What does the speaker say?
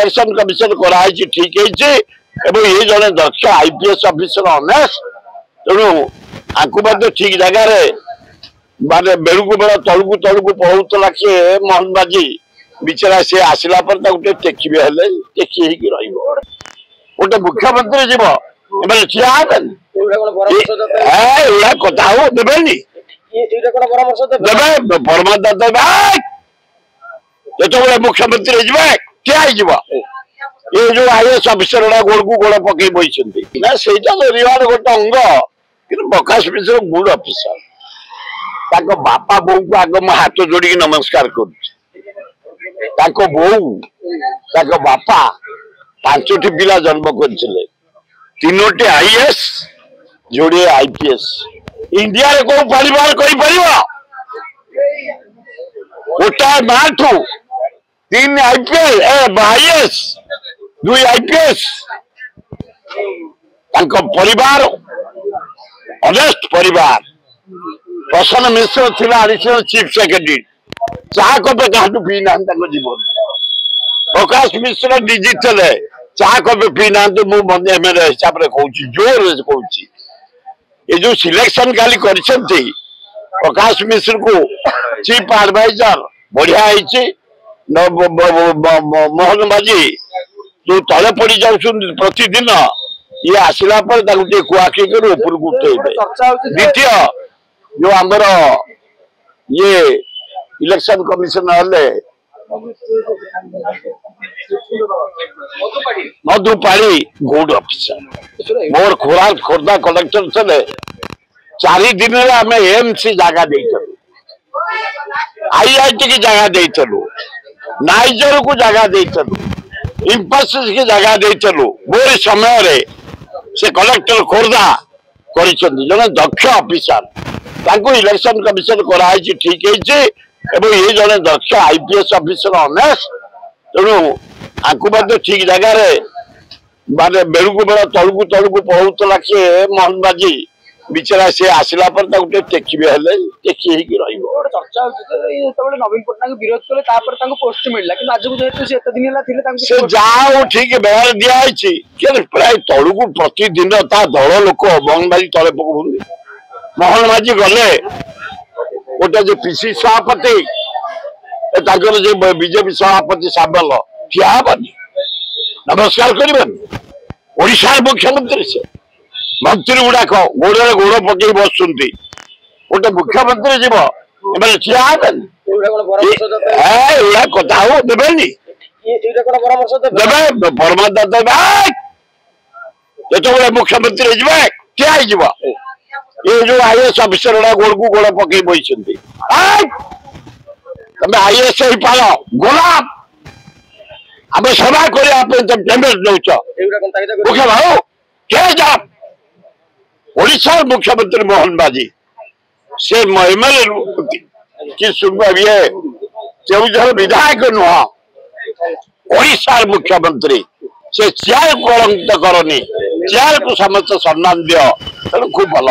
Election commission कराई ठीक है ये जड़े दक्ष आईपीएस ऑफिसर अनेस तेणु आपको ठीक जगह माने बेलू को बेला तलू तलू पहुला सी मोहन बाजी बिचरा सी आसला टेकी टेकी गोटे मुख्यमंत्री जीव ठिया कथा हो देवे परमादा देवे मुख्यमंत्री ठिया ये जो आईएएस ऑफिसर गोड़ को गोड़ पकई बही ना सहीटा तो रिवार्ड गोटे अंग कि प्रकाश मिश्र गुड ऑफिसर बापा बो को आग मो हाथ जोड़ी नमस्कार कर बो बापा 5टी पिला जन्म करते 3टी आईएएस जोड़े आईपीएस इंडिया रे को परिवार कोई परिवार गोटा मां ठू 3 आईएएस 2 आईपीएस परिवार ऑनेस्ट परिवार प्रसन्न मिश्र थिला एडिशनल चीफ सेक्रेटरी चाह कपे काटू पी ना जीवन प्रकाश मिश्र डिजिटल चाह कपे पी ना एमएलए हिसाब से कहूँ जोर कहूँ ये जो सिलेक्शन खाली कर प्रकाश मिश्र को चीफ एडवाइजर बढ़िया मोहन बाजी जो तले पड़ जा प्रतिदिन ये आसला कुआखी कर ऊपर को उठे द्वितीय जो आमर ये इलेक्शन कमिशन हेले मधुपाड़ी गुड ऑफिसर मोर खोर्धा कलेक्टर थे 4 दिन आम एमसी जगह आईआईटी की जगह देलु नाइजर को जगह देलु इंफोसिस की जगह देलु मोर समय से कलेक्टर खोर्धा कर जड़े दक्ष ऑफिसर इलेक्शन कमिशन कराई ठीक है ये जड़े दक्ष आईपीएस ऑफिसर अनेस तेणु आपको ठीक जगह माने बेलू को बेला तलू तलू पहुला सी मोहन बाजी बिचरा सी आसला टेकी टेकी चर्चा नवीन पट्टनायक विरोध कले पोस्ट मिलला कि आज जेतु दिन जाओ ठीक व्यवहार दिखाई प्राय तलू को प्रतिदिन दल लोक मोहन बाजी तले पकाउन मोहन बाजी गले गोटे जो पीसी सभापति बीजेपी सभापति साबल ठिया नमस्कार कर मुख्यमंत्री से मंत्री गुड़ाक गोड़े गोड़ पकई बस गोटे मुख्यमंत्री जीव ठिया कथा हो देवे परमादा देवे मुख्यमंत्री ठिया ये जो आईएएस ऑफिसर गोड़ को गोड़ पकई बही तुम आईएएस ही पाल गोलाम आम सेवा पेमेंट दौच मुख्य भाव क्या ओडिशा मुख्यमंत्री मोहन बाजी से एमएलए कि ये केवल विधायक नुह ओडिशा मुख्यमंत्री से चेयर को अलंकृत करनी चेयर को समस्त सम्मान दियो खूब भल।